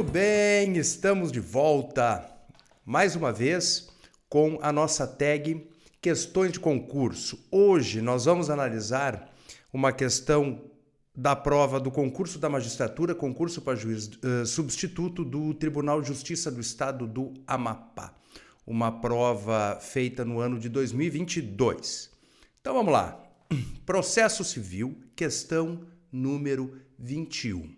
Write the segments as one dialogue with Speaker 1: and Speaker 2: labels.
Speaker 1: bem, estamos de volta mais uma vez com a nossa tag Questões de Concurso. Hoje nós vamos analisar uma questão da prova do concurso da magistratura, concurso para juiz substituto do Tribunal de Justiça do Estado do Amapá. Uma prova feita no ano de 2022. Então vamos lá. Processo civil, questão número 21.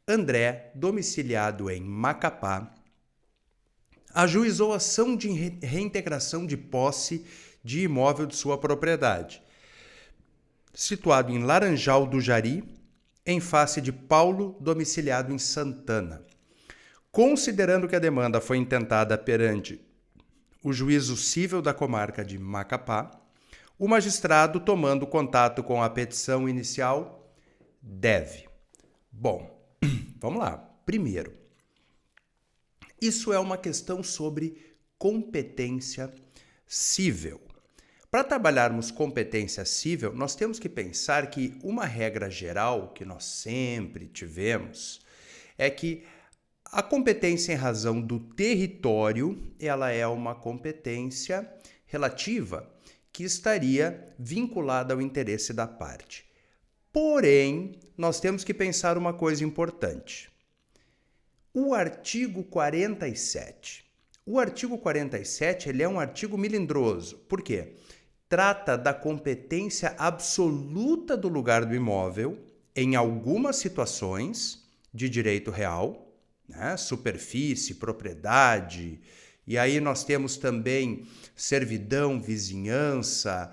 Speaker 1: André, domiciliado em Macapá, ajuizou ação de reintegração de posse de imóvel de sua propriedade, situado em Laranjal do Jari, em face de Paulo, domiciliado em Santana. Considerando que a demanda foi intentada perante o juízo cível da comarca de Macapá, o magistrado, tomando contato com a petição inicial, deve. Bom, vamos lá. Primeiro, isso é uma questão sobre competência cível. Para trabalharmos competência cível, nós temos que pensar que uma regra geral que nós sempre tivemos é que a competência em razão do território, ela é uma competência relativa que estaria vinculada ao interesse da parte. Porém, nós temos que pensar uma coisa importante. O artigo 47. O artigo 47, ele é um artigo melindroso. Por quê? Trata da competência absoluta do lugar do imóvel em algumas situações de direito real, né? Superfície, propriedade, e aí nós temos também servidão, vizinhança,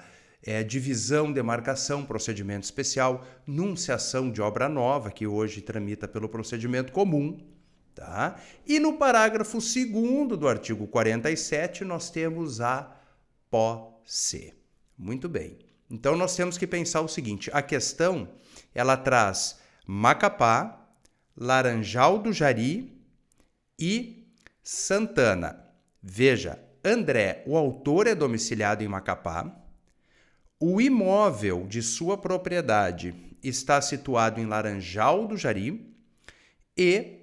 Speaker 1: divisão, demarcação, procedimento especial, nunciação de obra nova, que hoje tramita pelo procedimento comum, tá? E no parágrafo 2º do artigo 47, nós temos a posse. Muito bem. Então, nós temos que pensar o seguinte, a questão, ela traz Macapá, Laranjal do Jari e Santana. Veja, André, o autor é domiciliado em Macapá, o imóvel de sua propriedade está situado em Laranjal do Jari e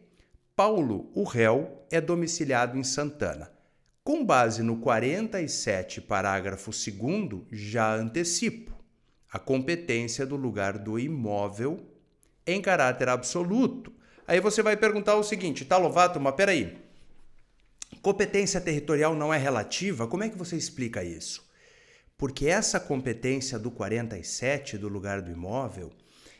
Speaker 1: Paulo, o réu, é domiciliado em Santana. Com base no 47, parágrafo 2º, já antecipo a competência do lugar do imóvel em caráter absoluto. Aí você vai perguntar o seguinte, tá, Lovato, mas peraí, competência territorial não é relativa? Como é que você explica isso? Porque essa competência do 47, do lugar do imóvel,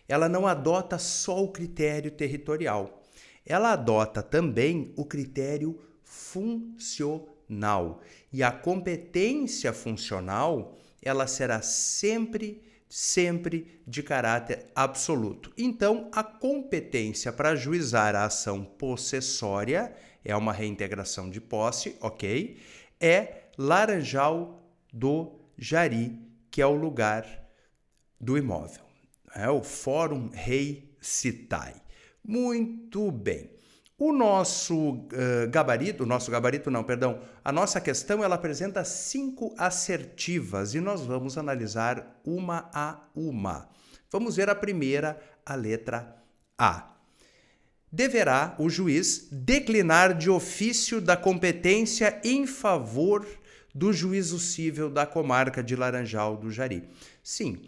Speaker 1: ela não adota só o critério territorial. Ela adota também o critério funcional. E a competência funcional, ela será sempre de caráter absoluto. Então, a competência para ajuizar a ação possessória, é uma reintegração de posse, ok? É Laranjal do Jari, que é o lugar do imóvel. É o Fórum Rei Citai. Muito bem. A nossa questão, ela apresenta 5 assertivas e nós vamos analisar uma a uma. Vamos ver a primeira, a letra A. Deverá o juiz declinar de ofício da competência em favor do juízo cível da comarca de Laranjal do Jari. Sim,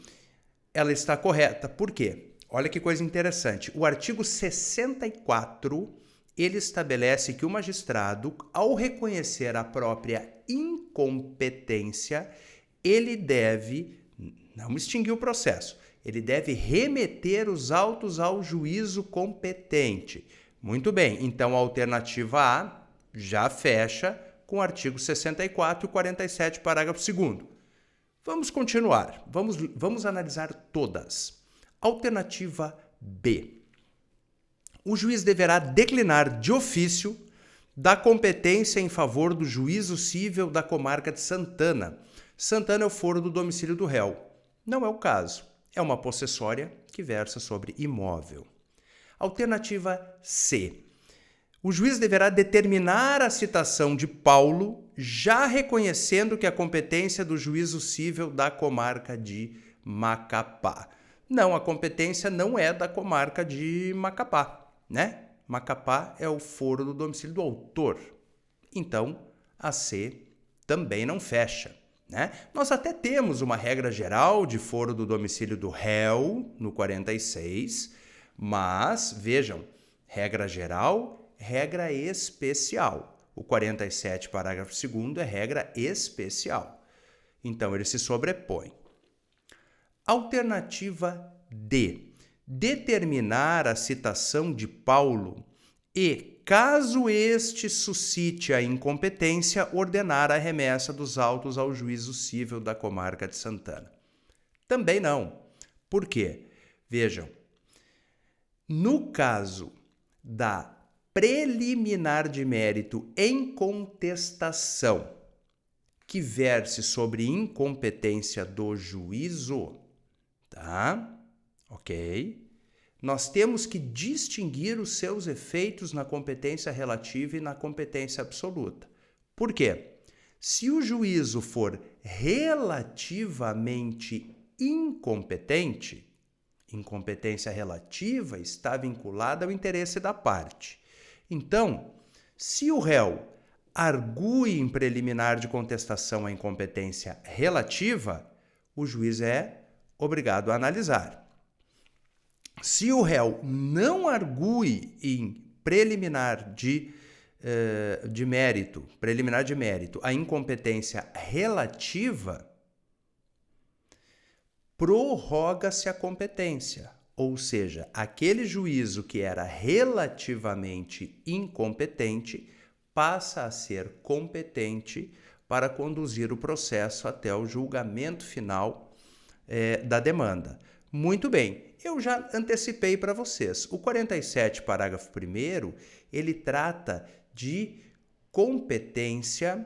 Speaker 1: ela está correta. Por quê? Olha que coisa interessante. O artigo 64, ele estabelece que o magistrado, ao reconhecer a própria incompetência, ele deve não extinguir o processo. Ele deve remeter os autos ao juízo competente. Muito bem, então a alternativa A já fecha com o artigo 64 e 47, parágrafo 2º. Vamos continuar, vamos analisar todas. Alternativa B. O juiz deverá declinar de ofício da competência em favor do juízo cível da comarca de Santana. Santana é o foro do domicílio do réu. Não é o caso. É uma possessória que versa sobre imóvel. Alternativa C. O juiz deverá determinar a citação de Paulo, já reconhecendo que a competência do juízo cível da comarca de Macapá. Não, a competência não é da comarca de Macapá, né? Macapá é o foro do domicílio do autor. Então, a C também não fecha, né? Nós até temos uma regra geral de foro do domicílio do réu no 46, mas, vejam, regra geral, regra especial. O 47, parágrafo 2º, é regra especial. Então, ele se sobrepõe. Alternativa D. Determinar a citação de Paulo e, caso este suscite a incompetência, ordenar a remessa dos autos ao juízo cível da comarca de Santana. Também não. Por quê? Vejam, no caso da preliminar de mérito em contestação, que verse sobre incompetência do juízo, tá? Ok? Nós temos que distinguir os seus efeitos na competência relativa e na competência absoluta. Por quê? Se o juízo for relativamente incompetente, incompetência relativa está vinculada ao interesse da parte. Então, se o réu argue em preliminar de contestação a incompetência relativa, o juiz é obrigado a analisar. Se o réu não argue em preliminar de mérito, a incompetência relativa, prorroga-se a competência, ou seja, aquele juízo que era relativamente incompetente passa a ser competente para conduzir o processo até o julgamento final da demanda. Muito bem, eu já antecipei para vocês. O 47, parágrafo 1º, ele trata de competência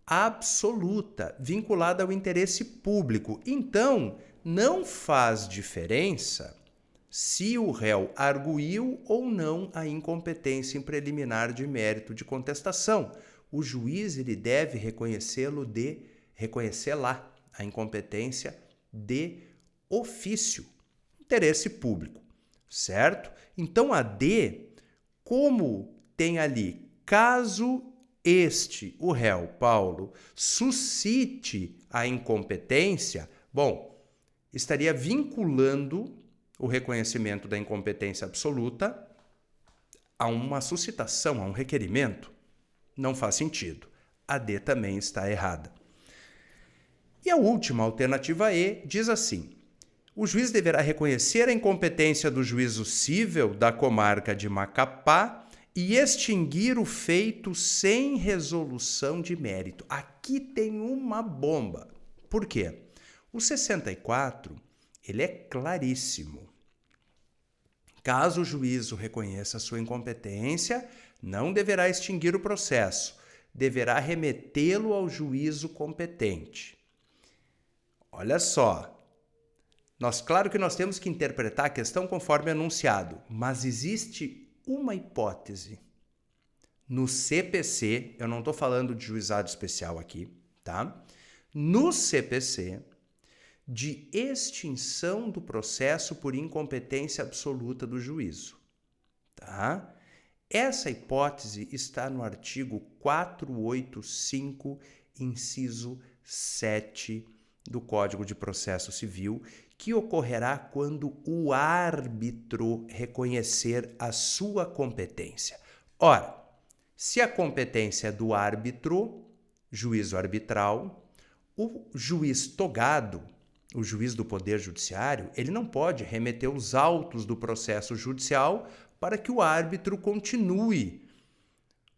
Speaker 1: absoluta, vinculada ao interesse público. Então, não faz diferença se o réu arguiu ou não a incompetência em preliminar de mérito de contestação. O juiz ele deve reconhecê-la, a incompetência de ofício, interesse público, certo? Então, a D, como tem ali, caso o réu, Paulo, suscite a incompetência, bom, estaria vinculando o reconhecimento da incompetência absoluta a uma suscitação, a um requerimento. Não faz sentido. A D também está errada. E a última, alternativa E, diz assim: o juiz deverá reconhecer a incompetência do juízo cível da comarca de Macapá e extinguir o feito sem resolução de mérito. Aqui tem uma bomba. Por quê? O 64, ele é claríssimo. Caso o juízo reconheça sua incompetência, não deverá extinguir o processo, deverá remetê-lo ao juízo competente. Olha só, claro que nós temos que interpretar a questão conforme enunciado, mas existe uma hipótese. No CPC, eu não estou falando de juizado especial aqui, tá? No CPC, de extinção do processo por incompetência absoluta do juízo, tá? Essa hipótese está no artigo 485, inciso 7 do Código de Processo Civil, que ocorrerá quando o árbitro reconhecer a sua competência. Ora, se a competência é do árbitro, juízo arbitral, o juiz togado, o juiz do Poder Judiciário, ele não pode remeter os autos do processo judicial para que o árbitro continue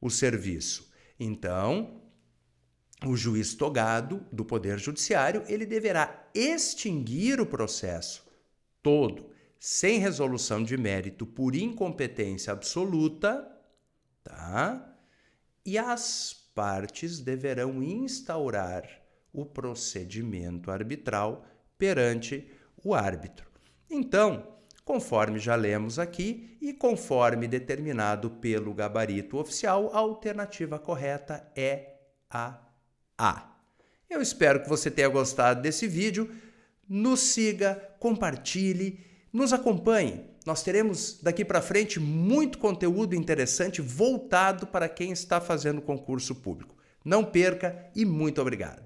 Speaker 1: o serviço. Então, o juiz togado do Poder Judiciário, ele deverá extinguir o processo todo, sem resolução de mérito por incompetência absoluta, tá? E as partes deverão instaurar o procedimento arbitral perante o árbitro. Então, conforme já lemos aqui e conforme determinado pelo gabarito oficial, a alternativa correta é a A. Eu espero que você tenha gostado desse vídeo. Nos siga, compartilhe, nos acompanhe. Nós teremos daqui para frente muito conteúdo interessante voltado para quem está fazendo concurso público. Não perca e muito obrigado.